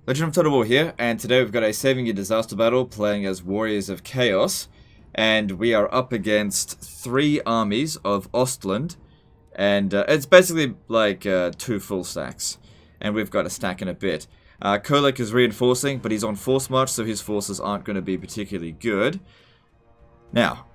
Legend of Total War here, and today we've got a Saving Your Disaster battle playing as Warriors of Chaos, and we are up against 3 armies of Ostland, and it's basically like 2 full stacks, and we've got a stack and a bit. Kolek is reinforcing, but he's on force march, so his forces aren't going to be particularly good. Now,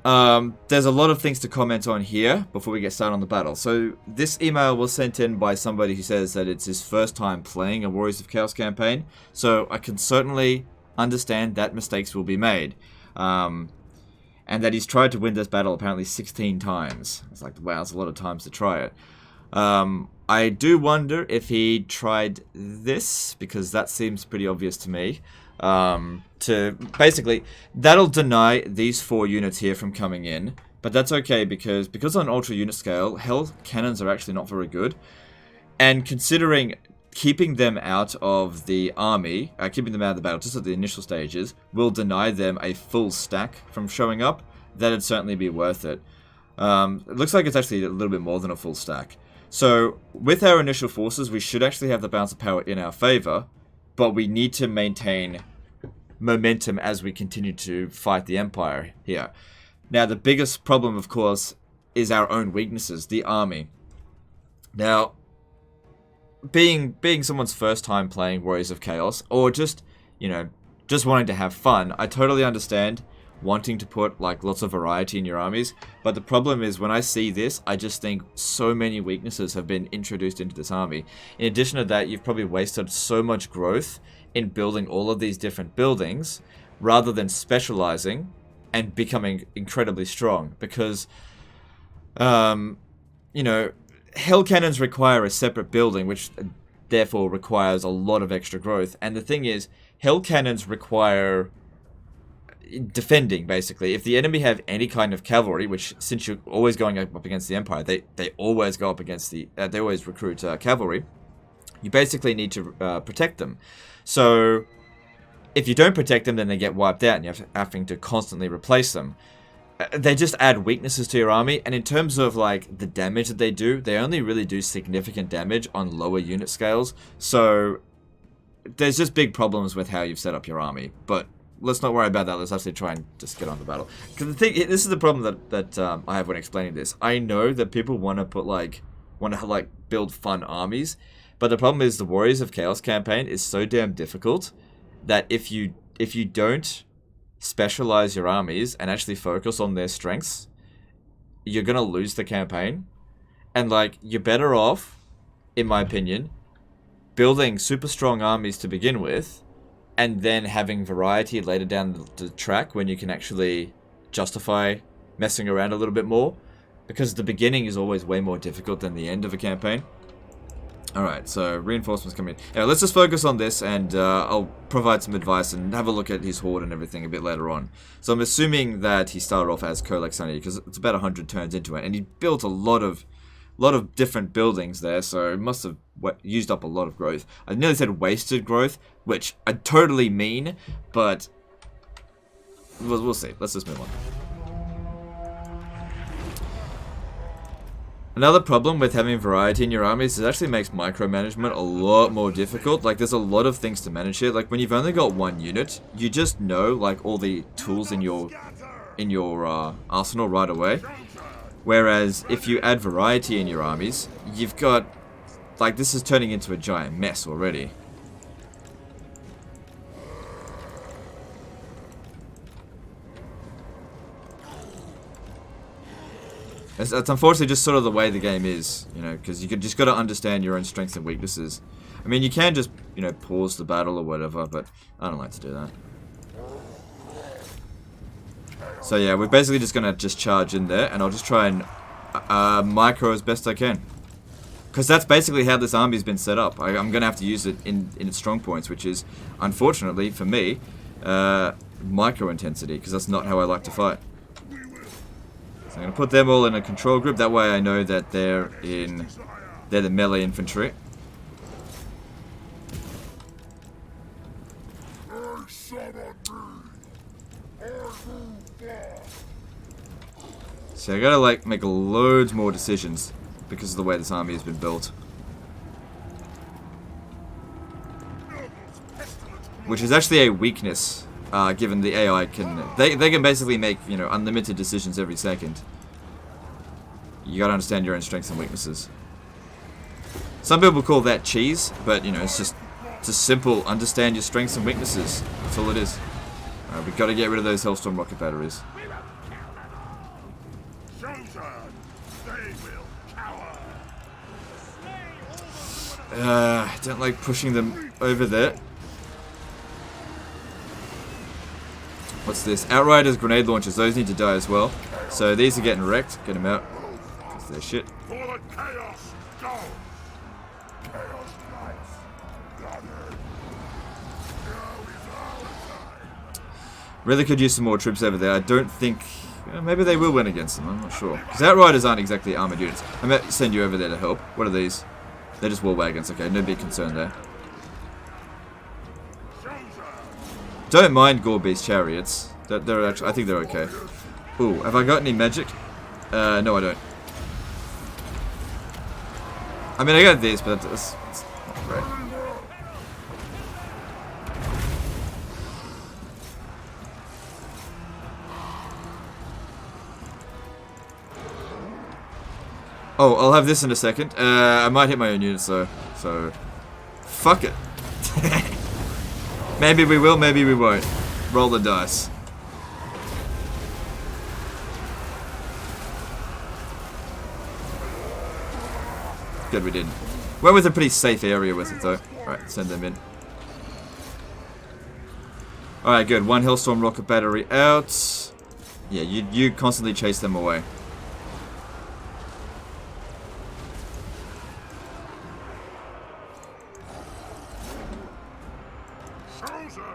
there's a lot of things to comment on here before we get started on the battle. So, this email was sent in by somebody who says that it's his first time playing a Warriors of Chaos campaign. So, I can certainly understand that mistakes will be made. And that he's tried to win this battle apparently 16 times. It's like, wow, that's a lot of times to try it. I do wonder if he tried this, because that seems pretty obvious to me. To basically, that'll deny these 4 units here from coming in, but that's okay because on ultra unit scale, hell cannons are actually not very good, and considering keeping them out of the army, keeping them out of the battle just at the initial stages, will deny them a full stack from showing up, that'd certainly be worth it. It looks like it's actually a little bit more than a full stack. So, with our initial forces, we should actually have the balance of power in our favor, but we need to maintain momentum as we continue to fight the Empire here. Now, the biggest problem, of course, is our own weaknesses, the army. Now, being someone's first time playing Warriors of Chaos, or just, just wanting to have fun, I totally understand wanting to put like lots of variety in your armies, but the problem is when I see this, I just think so many weaknesses have been introduced into this army. In addition to that, you've probably wasted so much growth in building all of these different buildings rather than specializing and becoming incredibly strong, because hell cannons require a separate building, which therefore requires a lot of extra growth. And the thing is, hell cannons require defending, basically. If the enemy have any kind of cavalry, which since you're always going up against the Empire, they always go up against the they always recruit cavalry, you basically need to protect them. So if you don't protect them, then they get wiped out and you're having to constantly replace them. They just add weaknesses to your army, and in terms of like the damage that they only really do significant damage on lower unit scales. So there's just big problems with how you've set up your army, but let's not worry about that. Let's actually try and just get on the battle. Because this is the problem that I have when explaining this. I know that people want to build fun armies, but the problem is the Warriors of Chaos campaign is so damn difficult that if you don't specialize your armies and actually focus on their strengths, you're gonna lose the campaign. And like, you're better off, in my opinion, building super strong armies to begin with, and then having variety later down the track when you can actually justify messing around a little bit more. Because the beginning is always way more difficult than the end of a campaign. Alright, so reinforcements coming in. Now, let's just focus on this, and I'll provide some advice and have a look at his horde and everything a bit later on. So I'm assuming that he started off as Kolek Sanity, because it's about 100 turns into it, and he built a lot of different buildings there, so it must have used up a lot of growth. I nearly said wasted growth, which I totally mean, but we'll see. Let's just move on. Another problem with having variety in your armies is it actually makes micromanagement a lot more difficult. Like, there's a lot of things to manage here. Like, when you've only got 1 unit, you just know like all the tools in your arsenal right away. Whereas if you add variety in your armies, you've got, like, this is turning into a giant mess already. It's unfortunately just sort of the way the game is, because you just got to understand your own strengths and weaknesses. I mean, you can just, pause the battle or whatever, but I don't like to do that. So yeah, we're basically just going to just charge in there, and I'll just try and micro as best I can. Because that's basically how this army's been set up. I'm going to have to use it in its strong points, which is, unfortunately for me, micro intensity, because that's not how I like to fight. So I'm going to put them all in a control group, that way I know that they're the melee infantry. So I gotta like make loads more decisions because of the way this army has been built. which is actually a weakness, given the AI can... They can basically make, you know, unlimited decisions every second. You gotta understand your own strengths and weaknesses. Some people call that cheese, but, you know, it's just simple, understand your strengths and weaknesses. That's all it is. Alright, we've got to get rid of those Hellstorm rocket batteries. I don't like pushing them over there. What's this? Outriders, grenade launchers. Those need to die as well. So these are getting wrecked. Get them out. Because they're shit. Really could use some more troops over there. I don't think... maybe they will win against them. I'm not sure. Because Outriders aren't exactly armored units. I might send you over there to help. What are these? They're just war wagons. Okay, no big concern there. Don't mind Gore Beast chariots. They're actually... I think they're okay. Ooh, have I got any magic? No, I don't. I mean, I got these, but it's not great. Oh, I'll have this in a second. I might hit my own units though, so... Fuck it. Maybe we will, maybe we won't. Roll the dice. Good, we didn't. Went with a pretty safe area with it though. Alright, send them in. Alright, good. One Hellstorm rocket battery out. Yeah, you constantly chase them away.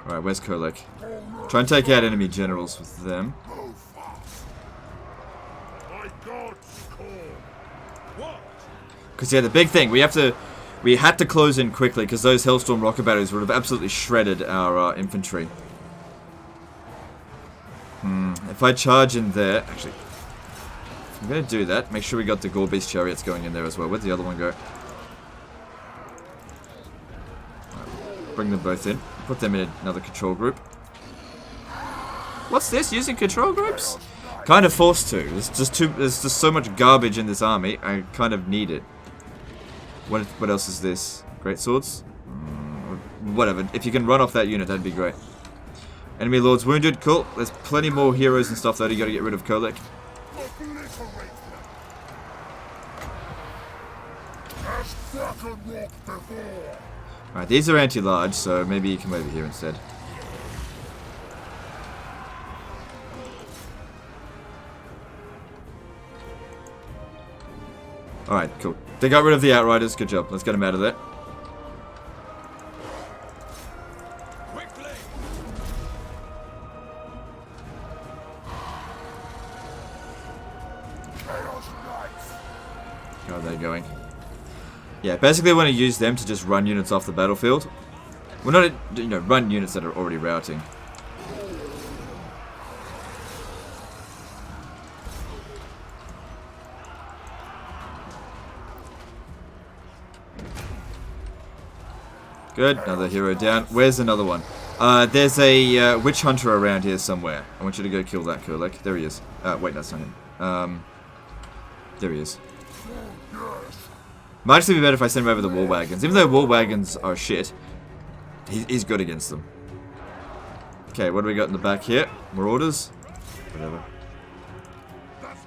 Alright, where's Kolek? Try and take out enemy generals with them. Because yeah, the big thing, we had to close in quickly because those Hellstorm rocket batteries would have absolutely shredded our infantry. If I charge in there, actually, I'm going to do that. Make sure we got the Gore Beast chariots going in there as well. Where'd the other one go? Right, bring them both in. Put them in another control group. What's this? Using control groups? Kind of forced to. There's just so much garbage in this army. I kind of need it. What else is this? Great swords? Whatever. If you can run off that unit, that'd be great. Enemy lords wounded. Cool. There's plenty more heroes and stuff though. You gotta get rid of Kolek. Alright, these are anti-large, so maybe you come over here instead. Alright, cool. They got rid of the Outriders. Good job. Let's get them out of there. How are they going? Yeah, basically I want to use them to just run units off the battlefield. Well, not, you know, run units that are already routing. Good, another hero down. Where's another one? There's a witch hunter around here somewhere. I want you to go kill that Kolek. There he is. Wait, that's not him. There he is. Might actually be better if I send him over the war wagons. Even though war wagons are shit, he's good against them. Okay, what do we got in the back here? Marauders? Whatever.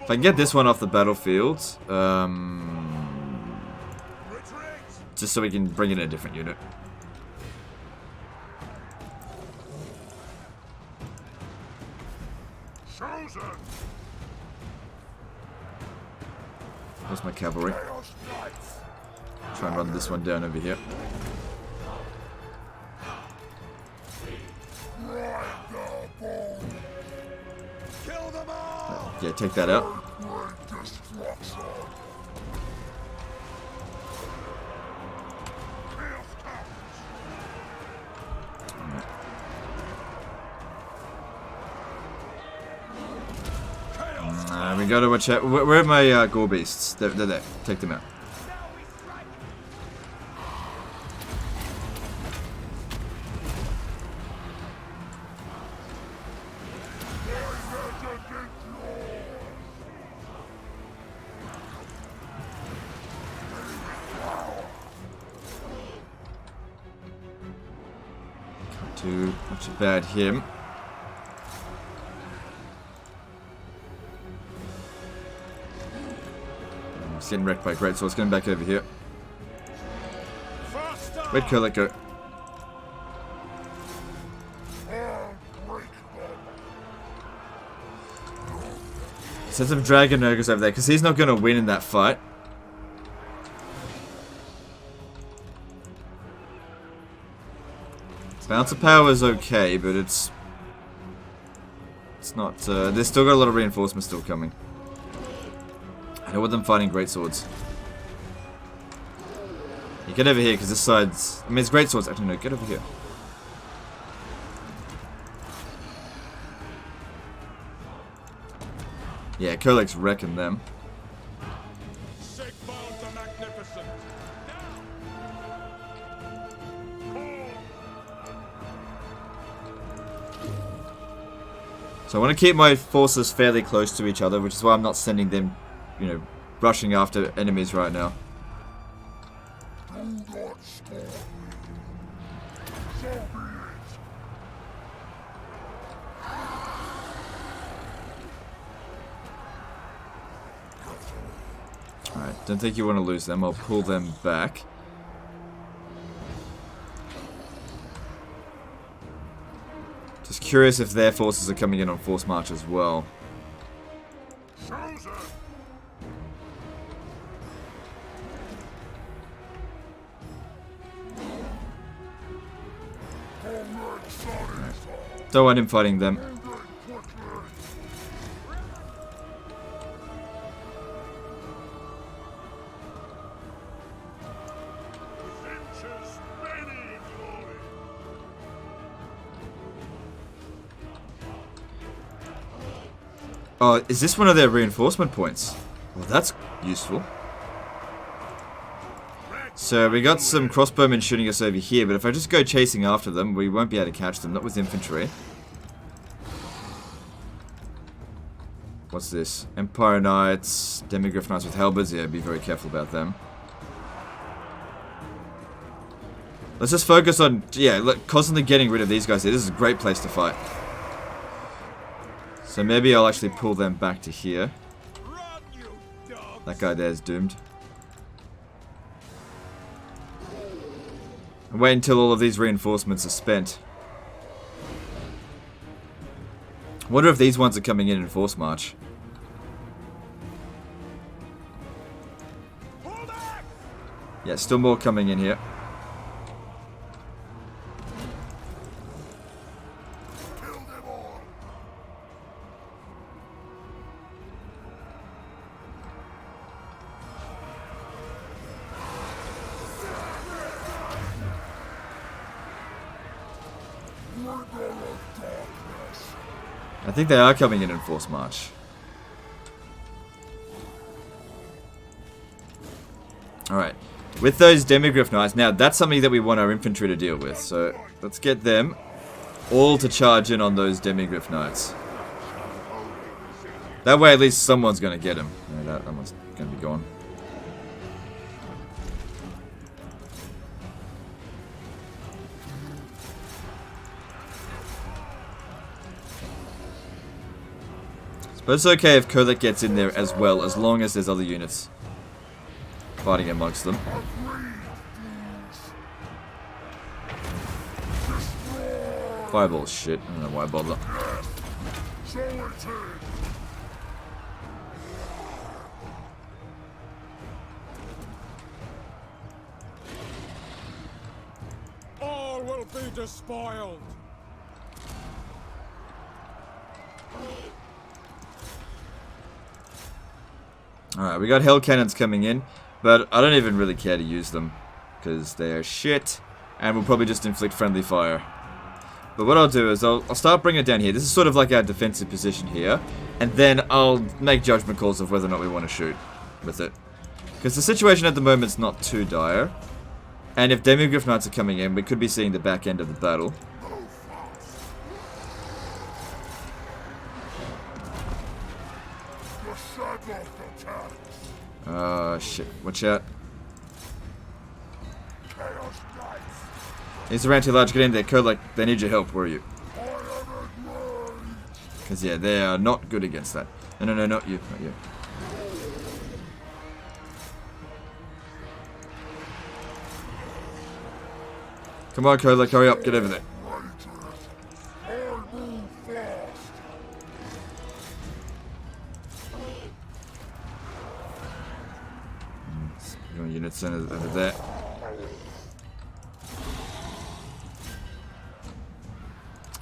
If I can get this one off the battlefield, just so we can bring in a different unit. Where's my cavalry? Try and run this one down over here. Yeah, take that out. We gotta watch out. Where are my Gore Beasts? They're there. Take them out. too much about him. He's getting wrecked by great swords. Going back over here. Where'd Kurlik go? Set some dragon ogres over there because he's not going to win in that fight. Bounce of power is okay, but it's not. There's still got a lot of reinforcements still coming. I don't want them fighting great swords. You get over here because this side's. I mean, it's great swords. I don't know. Get over here. Yeah, Kurlik's wrecking them. So I want to keep my forces fairly close to each other, which is why I'm not sending them, you know, rushing after enemies right now. Alright, don't think you want to lose them. I'll pull them back. Just curious if their forces are coming in on force march as well. Don't want him fighting them. Oh, is this one of their reinforcement points? Well, that's useful. So we got some crossbowmen shooting us over here, but if I just go chasing after them, we won't be able to catch them, not with infantry. What's this? Empire Knights, Demigryph Knights with halberds. Yeah, be very careful about them. Let's just focus on, yeah, constantly getting rid of these guys here. This is a great place to fight. So maybe I'll actually pull them back to here. That guy there is doomed. And wait until all of these reinforcements are spent. Wonder if these ones are coming in force march. Yeah, still more coming in here. I think they are coming in force march. Alright. With those Demigryph Knights, now that's something that we want our infantry to deal with. So let's get them all to charge in on those Demigryph Knights. That way at least someone's going to get him. No, that one's going to be gone. But it's okay if Kurlik gets in there as well, as long as there's other units fighting amongst them. Fireball shit. I don't know why I bother. All will be despoiled. Alright, we got hell cannons coming in, but I don't even really care to use them, because they are shit, and will probably just inflict friendly fire. But what I'll do is I'll start bringing it down here. This is sort of like our defensive position here, and then I'll make judgment calls of whether or not we want to shoot with it. Because the situation at the moment is not too dire, and if Demigryph Knights are coming in, we could be seeing the back end of the battle. Shit. Watch out. He's around too large. Get in there. Kolek, they need your help. Where are you? Because, yeah, they are not good against that. No, not you. Not you. Come on, Kolek, hurry up. Get over there. Your units over there.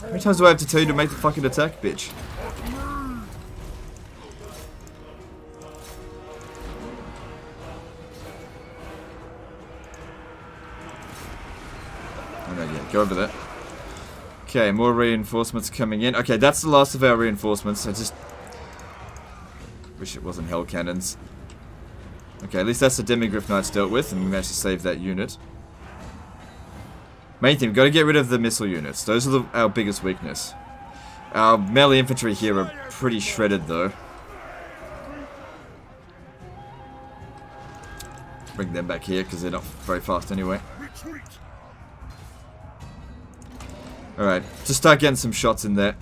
How many times do I have to tell you to make the fucking attack, bitch? Oh no, yeah, go over there. Okay, more reinforcements coming in. Okay, that's the last of our reinforcements. I just wish it wasn't hell cannons. Okay, at least that's the Demigryph Knights dealt with, and we managed to save that unit. Main thing, we've got to get rid of the missile units. Those are our biggest weakness. Our melee infantry here are pretty shredded, though. Bring them back here, because they're not very fast anyway. Alright, just start getting some shots in there.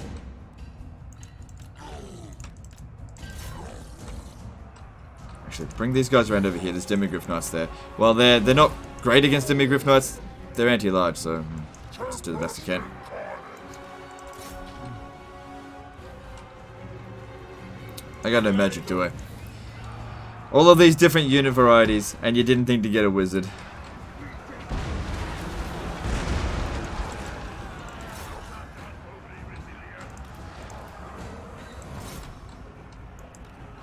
Actually, bring these guys around over here. There's Demigryph Knights there. Well, they're not great against Demigryph Knights. They're anti-large, so just do the best I can. I got no magic, do I? All of these different unit varieties, and you didn't think to get a wizard.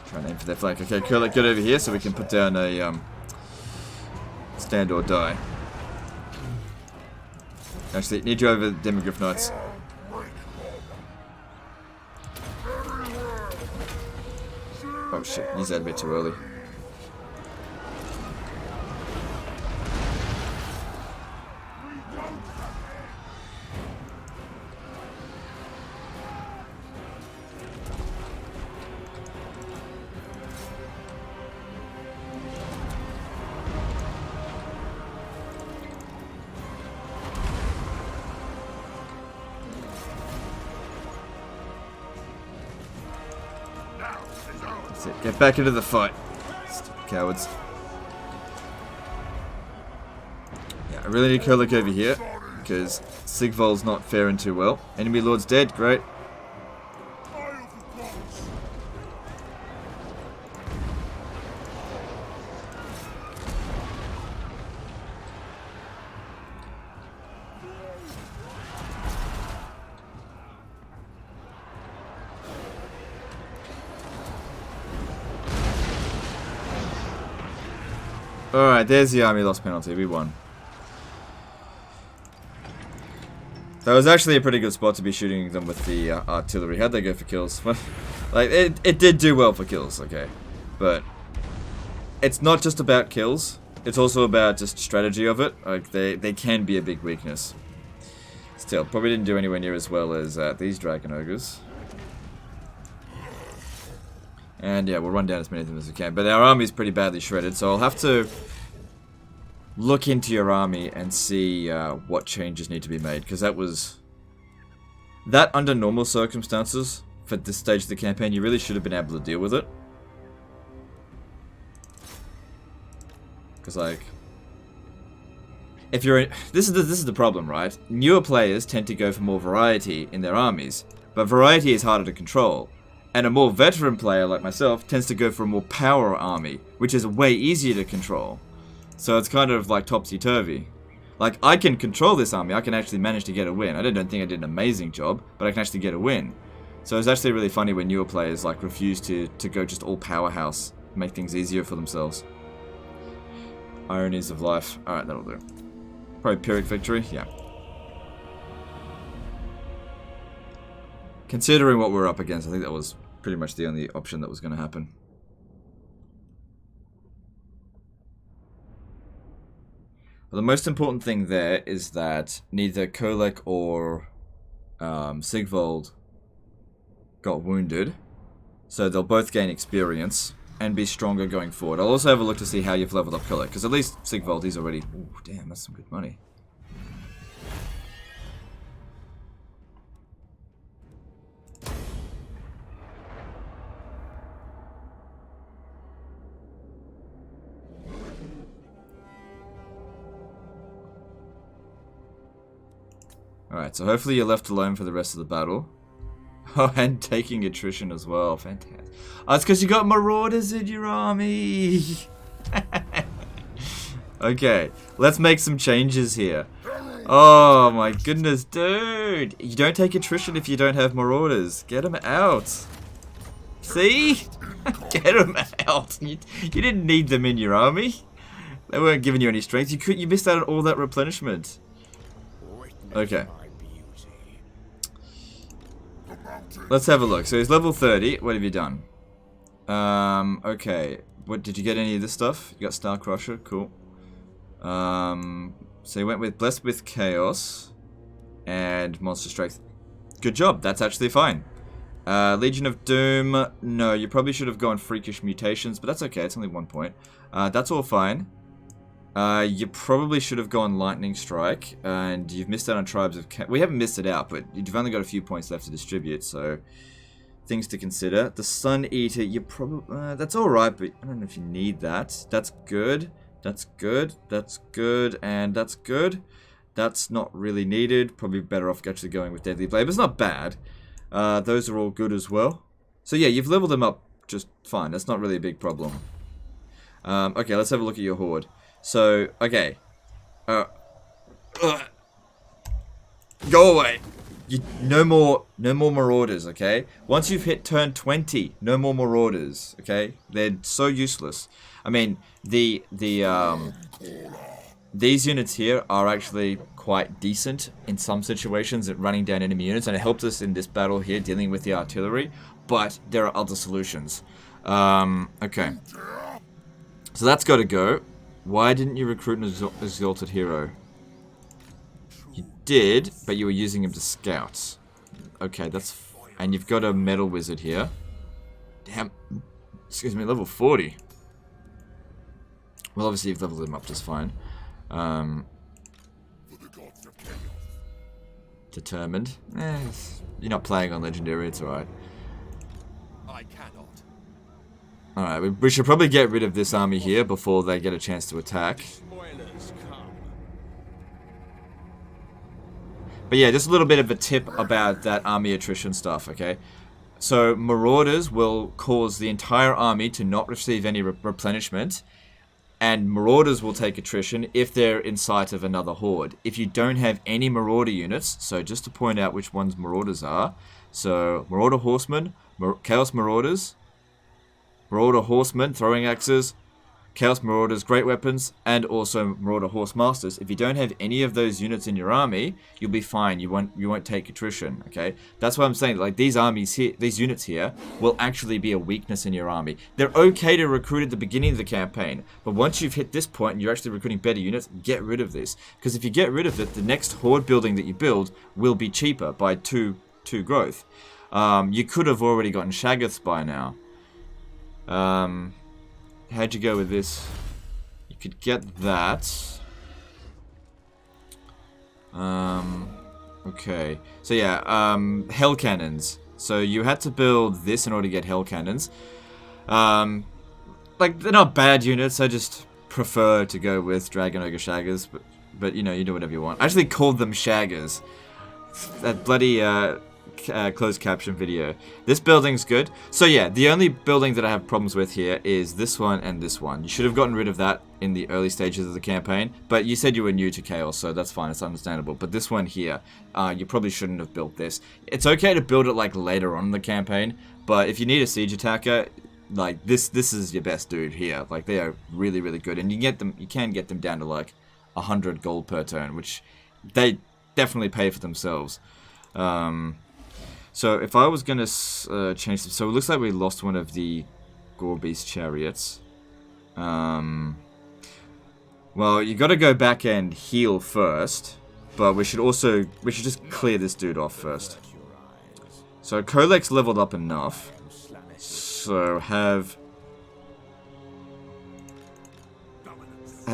Try and aim for their flank. Okay, Kurlik, get over here so we can put down a stand or die. Actually, need you over Demigryph Knights. Oh shit, he's out a bit too early. Get back into the fight. Stupid cowards. Yeah, I really need Kurlik over here, because Sigvold's not faring too well. Enemy Lord's dead, great. Alright, there's the army loss penalty. We won. That was actually a pretty good spot to be shooting them with the artillery. How'd they go for kills? Like, it did do well for kills, okay. But it's not just about kills. It's also about just strategy of it. Like, they can be a big weakness. Still, probably didn't do anywhere near as well as these Dragon Ogres. And yeah, we'll run down as many of them as we can. But our army's pretty badly shredded, so I'll have to look into your army and see what changes need to be made. Because that under normal circumstances, for this stage of the campaign, you really should have been able to deal with it. Because like, if you're this is the problem, right? Newer players tend to go for more variety in their armies, but variety is harder to control. And a more veteran player like myself tends to go for a more power army, which is way easier to control. So it's kind of like topsy-turvy. Like, I can control this army, I can actually manage to get a win. I don't think I did an amazing job, but I can actually get a win. So it's actually really funny when newer players like refuse to go just all powerhouse, make things easier for themselves. Ironies of life. Alright, that'll do. Probably Pyrrhic victory, yeah. Considering what we're up against, I think that was pretty much the only option that was going to happen. Well, the most important thing there is that neither Kolek or Sigvold got wounded, so they'll both gain experience and be stronger going forward. I'll also have a look to see how you've leveled up Kolek, because at least Sigvold, he's already... Ooh, damn, that's some good money. Alright, so hopefully you're left alone for the rest of the battle. Oh, and taking attrition as well. Fantastic. Oh, it's because you got marauders in your army. Okay, let's make some changes here. Oh my goodness, dude. You don't take attrition if you don't have marauders. Get them out. See? Get them out. You didn't need them in your army. They weren't giving you any strength. You missed out on all that replenishment. Okay. Let's have a look. So he's level 30. What have you done? Okay. What did you get any of this stuff? You got Star Crusher. Cool. So you went with Blessed with Chaos and Monster Strength. Good job. That's actually fine. Legion of Doom. No, you probably should have gone Freakish Mutations, but that's okay. It's only 1 point. That's all fine. You probably should have gone Lightning Strike, and you've missed out on Tribes of We haven't missed it out, but you've only got a few points left to distribute, so things to consider. The Sun Eater, you probably... that's alright, but I don't know if you need that. That's good. That's good. That's good. And that's good. That's not really needed. Probably better off actually going with Deadly Blade, but it's not bad. Those are all good as well. So yeah, you've leveled them up just fine. That's not really a big problem. Okay, let's have a look at your Horde. So, okay. Go away. No more marauders, okay? Once you've hit turn 20, no more marauders, okay? They're so useless. I mean, these units here are actually quite decent in some situations at running down enemy units, and it helped us in this battle here dealing with the artillery, but there are other solutions. Okay. So that's got to go. Why didn't you recruit an exalted hero? You did, but you were using him to scout. Okay, that's... and you've got a metal wizard here. Damn. Excuse me, level 40. Well, obviously you've leveled him up just fine. Determined. You're not playing on legendary, it's alright. I cannot. Alright, we should probably get rid of this army here before they get a chance to attack. Spoilers come. But yeah, just a little bit of a tip about that army attrition stuff, okay? So, marauders will cause the entire army to not receive any replenishment, and marauders will take attrition if they're in sight of another horde. If you don't have any marauder units, so just to point out which ones marauders are, so marauder horsemen, chaos marauders, marauder horsemen, throwing axes, chaos marauders, great weapons, and also marauder horse masters. If you don't have any of those units in your army, you'll be fine. You won't take attrition. Okay, that's what I'm saying. Like these armies here, these units here, will actually be a weakness in your army. They're okay to recruit at the beginning of the campaign, but once you've hit this point and you're actually recruiting better units, get rid of this. Because if you get rid of it, the next horde building that you build will be cheaper by two growth. You could have already gotten Shaggoths by now. How'd you go with this? You could get that. Okay. So yeah, hell cannons. So you had to build this in order to get hell cannons. Like, they're not bad units, I just prefer to go with Dragon Ogre Shaggers, but you know, you do whatever you want. I actually called them Shaggers. That bloody, closed caption video. This building's good. So yeah, the only building that I have problems with here is this one and this one. You should have gotten rid of that in the early stages of the campaign, but you said you were new to Chaos, so that's fine, it's understandable. But this one here, you probably shouldn't have built this. It's okay to build it like later on in the campaign, but if you need a siege attacker, like this is your best dude here. Like, they are really, really good, and you can get them down to like 100 gold per turn, which they definitely pay for themselves. So if I was going to change them, so it looks like we lost one of the Gore-Beast chariots. Well, you got to go back and heal first, but we should just clear this dude off first. So Kolek's leveled up enough. So have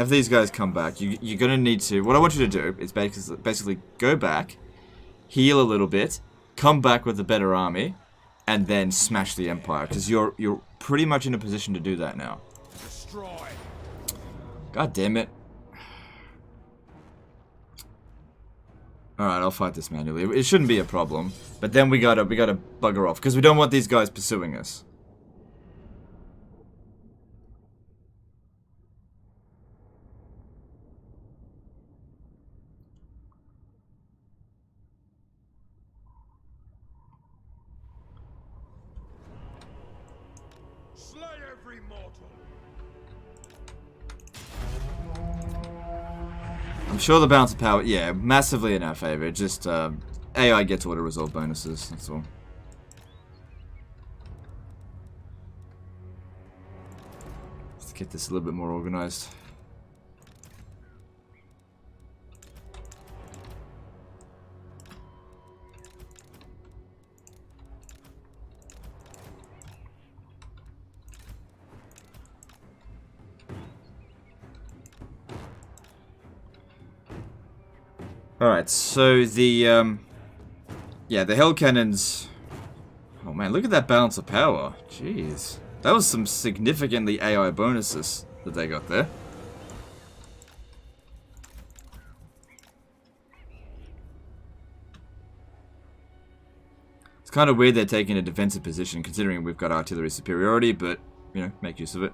these guys come back. You're going to need to, what I want you to do is basically go back, heal a little bit, come back with a better army, and then smash the Empire, because you're pretty much in a position to do that now. Destroy. God damn it. Alright, I'll fight this manually. It shouldn't be a problem. But then we gotta bugger off. Because we don't want these guys pursuing us. Slay every mortal. I'm sure the balance of power, yeah, massively in our favor. Just, AI gets auto-resolve bonuses, that's all. Let's get this a little bit more organized. Alright, so the, yeah, the Hell Cannons... Oh man, look at that balance of power. Jeez. That was some significantly AI bonuses that they got there. It's kind of weird they're taking a defensive position considering we've got artillery superiority, but, you know, make use of it.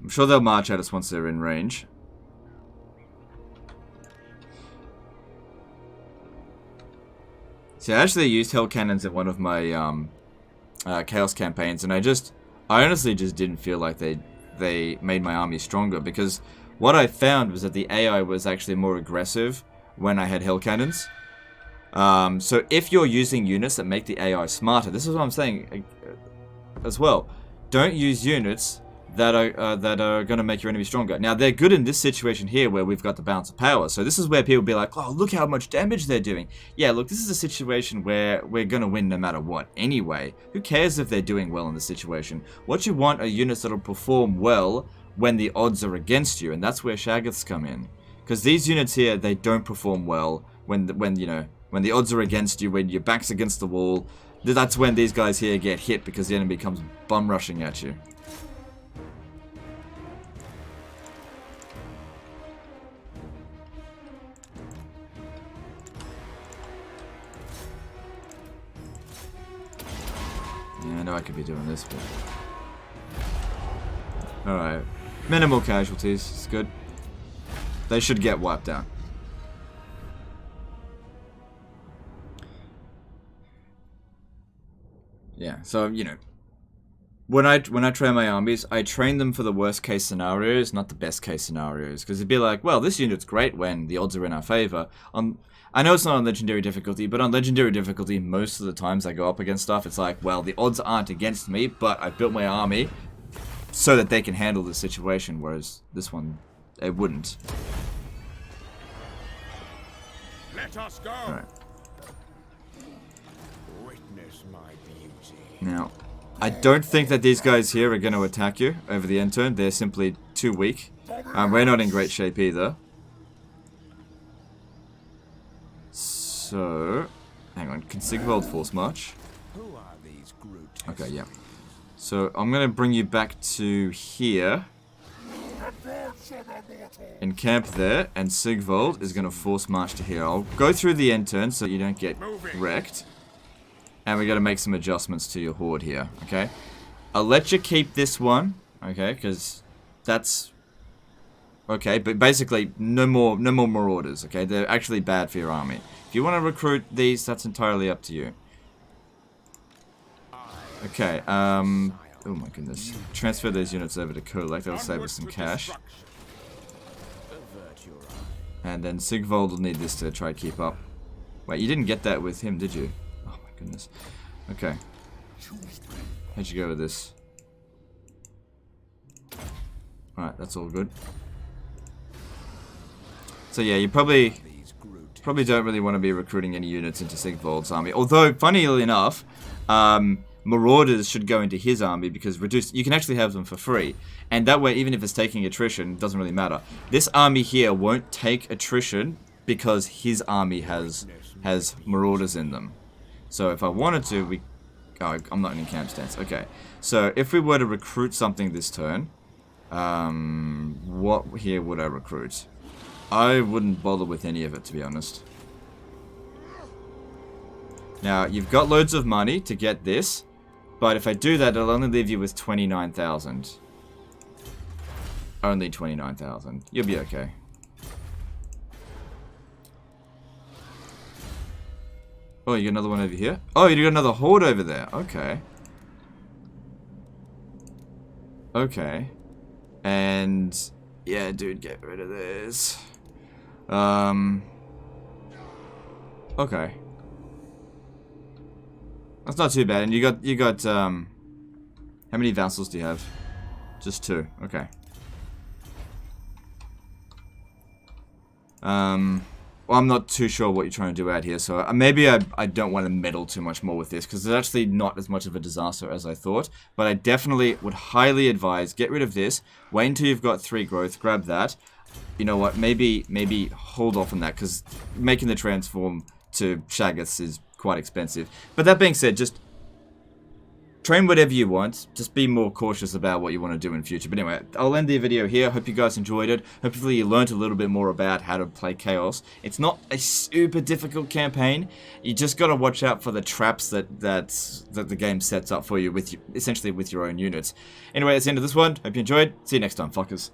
I'm sure they'll march at us once they're in range. See, I actually used Hell Cannons in one of my Chaos campaigns, and I honestly just didn't feel like they made my army stronger, because what I found was that the AI was actually more aggressive when I had Hell Cannons. So if you're using units that make the AI smarter, this is what I'm saying as well. Don't use units that are going to make your enemy stronger. Now, they're good in this situation here where we've got the balance of power. So this is where people be like, oh, look how much damage they're doing. Yeah, look, this is a situation where we're going to win no matter what anyway. Who cares if they're doing well in the situation? What you want are units that'll perform well when the odds are against you, and that's where Shaggoths come in. Because these units here, they don't perform well when the odds are against you, when your back's against the wall. That's when these guys here get hit because the enemy comes bum rushing at you. Yeah, I know I could be doing this, but... Alright. Minimal casualties. It's good. They should get wiped out. Yeah, so, you know... When I train my armies, I train them for the worst case scenarios, not the best case scenarios. Because it'd be like, well, this unit's great when the odds are in our favor. I know it's not on Legendary difficulty, but on Legendary difficulty, most of the times I go up against stuff, it's like, well, the odds aren't against me, but I've built my army so that they can handle the situation, whereas this one, they wouldn't. Let us go. Alright. Witness my beauty. Now, I don't think that these guys here are going to attack you over the end turn. They're simply too weak. We're not in great shape either. So, hang on. Can Sigvald force march? Who are these grotesques? Okay, yeah. So, I'm going to bring you back to here. Encamp there, and Sigvald is going to force march to here. I'll go through the end turn so you don't get wrecked. And we got to make some adjustments to your horde here, okay? I'll let you keep this one, okay? Because that's... Okay, but basically, no more marauders, okay? They're actually bad for your army. If you want to recruit these, that's entirely up to you. Okay, oh my goodness. Transfer those units over to Kolak, that'll save us some cash. And then Sigvald will need this to try to keep up. Wait, you didn't get that with him, did you? Oh my goodness. Okay. How'd you go with this? Alright, that's all good. So yeah, you probably don't really want to be recruiting any units into Sigvald's army. Although, funnily enough, Marauders should go into his army because you can actually have them for free. And that way, even if it's taking attrition, it doesn't really matter. This army here won't take attrition because his army has Marauders in them. So if I wanted to, we... Oh, I'm not in camp stance. Okay. So if we were to recruit something this turn, what here would I recruit? I wouldn't bother with any of it, to be honest. Now, you've got loads of money to get this, but if I do that, it'll only leave you with 29,000. Only 29,000. You'll be okay. Oh, you got another one over here? Oh, you got another horde over there. Okay. Okay. And... yeah, dude, get rid of this. Okay. That's not too bad. And you got, how many vassals do you have? Just 2. Okay. Well, I'm not too sure what you're trying to do out here, so maybe I don't want to meddle too much more with this, because it's actually not as much of a disaster as I thought, but I definitely would highly advise, get rid of this, wait until you've got 3 growth, grab that. You know what, maybe hold off on that, because making the transform to Shaggoths is quite expensive. But that being said, just train whatever you want. Just be more cautious about what you want to do in future. But anyway, I'll end the video here. Hope you guys enjoyed it. Hopefully you learned a little bit more about how to play Chaos. It's not a super difficult campaign. You just got to watch out for the traps that the game sets up for you, essentially with your own units. Anyway, that's the end of this one. Hope you enjoyed. See you next time, fuckers.